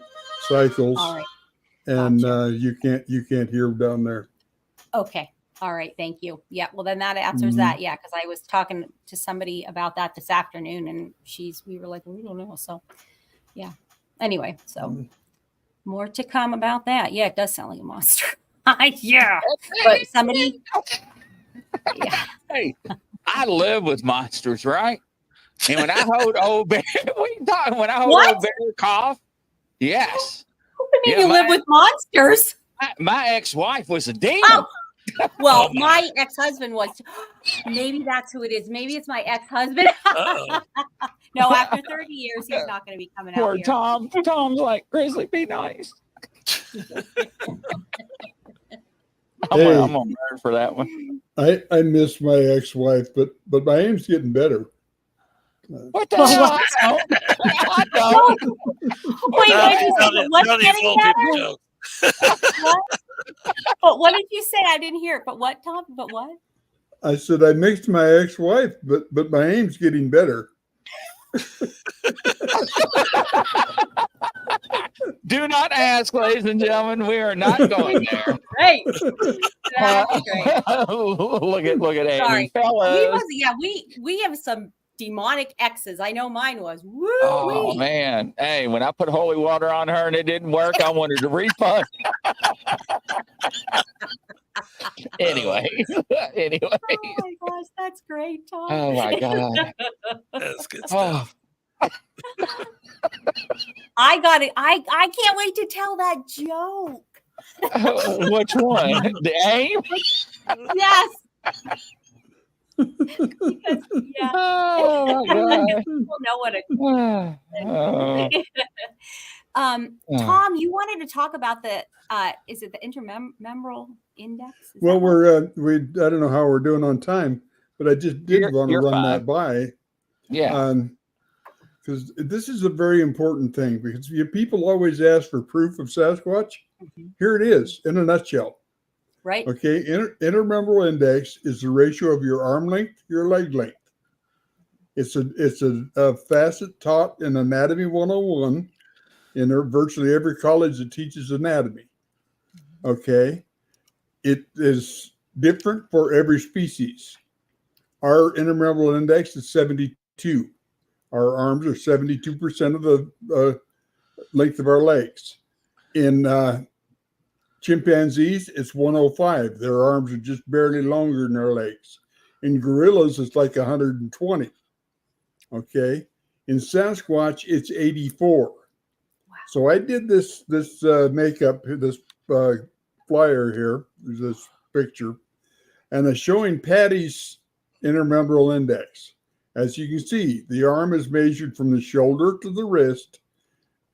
cycles. All right. And Gotcha. you can't hear down there. Okay. All right. Thank you. Yeah. Well, then that answers that. Yeah. Because I was talking to somebody about that this afternoon, and we were like, we don't know. So, yeah. Anyway, so more to come about that. Yeah, it does sound like a monster. Yeah. But somebody. Yeah. Hey, I live with monsters, right? And when I hold old bear, when I hold old bear cough, yes. What do you mean you live with monsters? My ex-wife was a demon. Oh. Well, my ex-husband was. Maybe that's who it is. Maybe it's my ex-husband. No, after 30 years, he's not going to be coming out here. Thom. Tom's like, Grizzly, be nice. I'm on board for that one. I miss my ex-wife, but my aim's getting better. What the hell? I don't. Wait, what's getting better? What? But what did you say? I didn't hear it. But what, Thom? But what? I said I mixed my ex-wife, but my aim's getting better. Do not ask, ladies and gentlemen. We are not going there. Great. Look at Amy. Sorry. Fellas. We have some demonic exes. I know mine was. Woo-wee. Oh man. Hey, when I put holy water on her and it didn't work, I wanted a refund. Anyway. Oh my gosh, that's great, Thom. Oh my God. That's good stuff. I got it. I can't wait to tell that joke. Which one? The aim? Yes. Because, yeah. Oh my God. People know what it. Thom, you wanted to talk about the is it the intermembral index? Well, I don't know how we're doing on time, but I just did want to run that by. Yeah. Because this is a very important thing, because people always ask for proof of Sasquatch. Here it is in a nutshell. Right. Okay. Intermembral index is the ratio of your arm length to your leg length. It's a facet taught in Anatomy 101 in virtually every college that teaches anatomy. Okay. It is different for every species. Our intermembral index is 72. Our arms are 72% of the length of our legs. In chimpanzees, it's 105. Their arms are just barely longer than their legs. In gorillas, it's like 120. Okay. In Sasquatch, it's 84. Wow. So I did this makeup, this flyer here, this picture, and it's showing Patty's intermembral index. As you can see, the arm is measured from the shoulder to the wrist,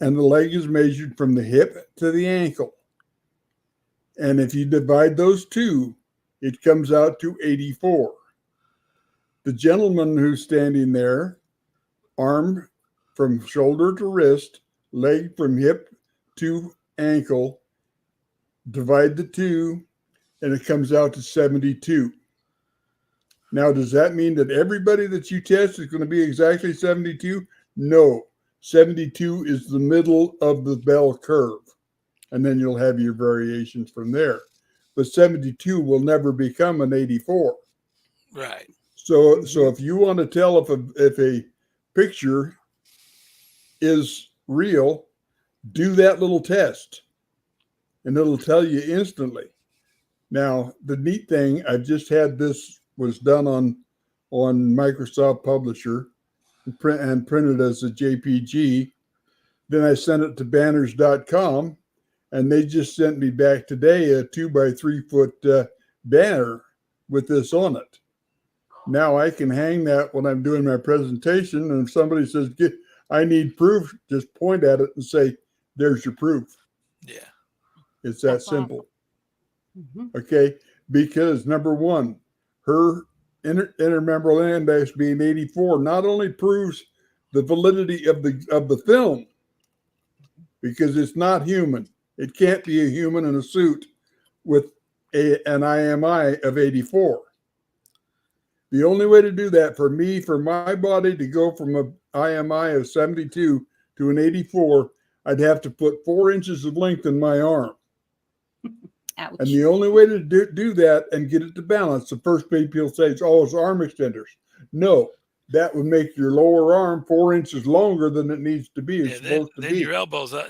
and the leg is measured from the hip to the ankle. And if you divide those two, it comes out to 84. The gentleman who's standing there, arm from shoulder to wrist, leg from hip to ankle, divide the two, and it comes out to 72. Now, does that mean that everybody that you test is going to be exactly 72? No. 72 is the middle of the bell curve, and then you'll have your variations from there. But 72 will never become an 84. Right. So if you want to tell if a picture is real, do that little test, and it'll tell you instantly. Now, the neat thing, I've just had this was done on Microsoft Publisher and printed as a JPG. Then I sent it to banners.com, and they just sent me back today a 2x3 foot banner with this on it. Now I can hang that when I'm doing my presentation, and if somebody says, I need proof, just point at it and say, there's your proof. Yeah. It's that simple. Mm-hmm. Okay. Because number one, her intermembral index being 84 not only proves the validity of the film, because it's not human. It can't be a human in a suit with an IMI of 84. The only way to do that for me, for my body to go from an IMI of 72 to an 84, I'd have to put 4 inches of length in my arm. Ouch. And the only way to do that and get it to balance, the first people say, it's arm extenders. No, that would make your lower arm 4 inches longer than it needs to be. It's supposed to be. Your elbows out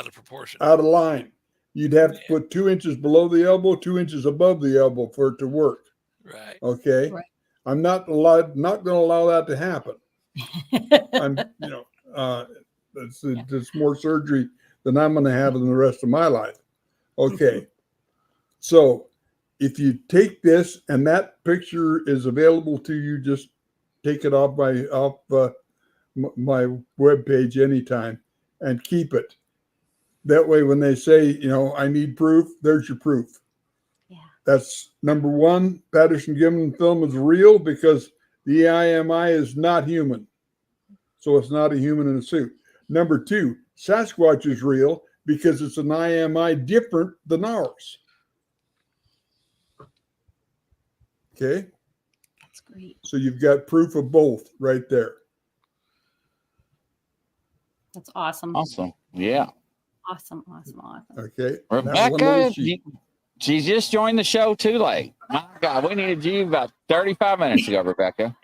of proportion. Out of line. You'd have to put 2 inches below the elbow, 2 inches above the elbow for it to work. Right. Okay. Right. I'm not going to allow that to happen. It's more surgery than I'm going to have in the rest of my life. Okay. So if you take this, and that picture is available to you, just take it off my webpage anytime and keep it. That way, when they say, I need proof, there's your proof. Yeah. That's number one. Patterson-Gimlin film is real because the IMI is not human. So it's not a human in a suit. Number two, Sasquatch is real because it's an IMI different than ours. Okay. That's great. So you've got proof of both right there. That's awesome. Awesome. Yeah. Awesome. Okay. Rebecca, she just joined the show too late. My God, we needed you about 35 minutes ago, Rebecca.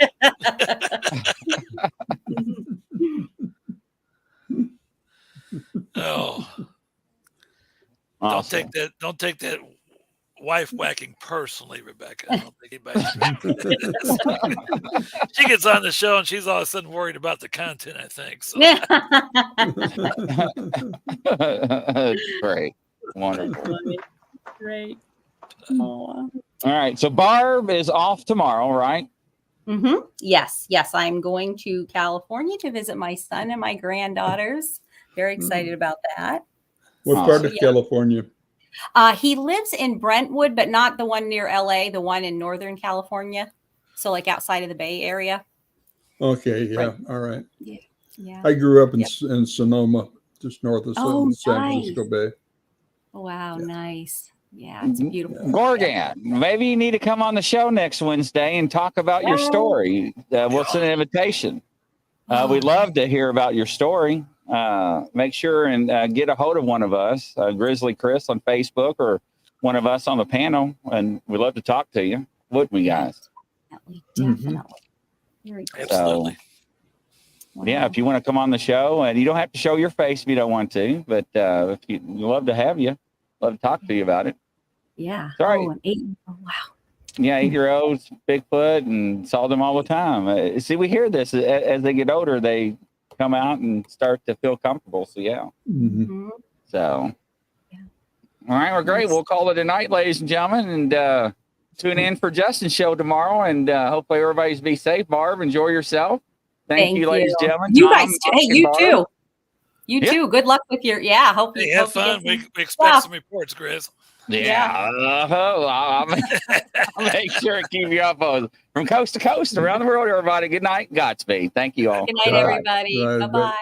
Oh. Awesome. Don't take that wife whacking personally, Rebecca. I don't think anybody she gets on the show and she's all of a sudden worried about the content, I think. So. Great. Wonderful. Great. All right. So Barb is off tomorrow, right? Mm-hmm. Yes. I'm going to California to visit my son and my granddaughters. Very excited about that. What part of California? He lives in Brentwood, but not the one near LA, the one in Northern California. So like outside of the Bay Area. Okay. Yeah. All right. Yeah. I grew up in Sonoma, just north of San Francisco Bay. Wow. Nice. Yeah. It's beautiful. Gorgon, maybe you need to come on the show next Wednesday and talk about your story. We'll send an invitation. We'd love to hear about your story. Make sure and get a hold of one of us, Grizzly Chris on Facebook, or one of us on the panel, and we'd love to talk to you. Wouldn't we, guys? Definitely. Very cool. Absolutely. Yeah, if you want to come on the show, and you don't have to show your face if you don't want to, but if we'd love to have you, love to talk to you about it. Yeah. Sorry. Wow. Yeah, 8-year-olds, Bigfoot, and saw them all the time. See, we hear this as they get older, they come out and start to feel comfortable. So, yeah. Mm-hmm. So, all right, well, great. We'll call it a night, ladies and gentlemen, and tune in for Justin's show tomorrow. And hopefully everybody's be safe. Barb, enjoy yourself. Thank you, ladies and gentlemen. You guys, you too. You too. Good luck with your, hope you have fun. We expect some reports, Grizz. Yeah. I'll make sure to keep you up on from coast to coast around the world, everybody. Good night. Godspeed. Thank you all. Good night, everybody. Bye-bye.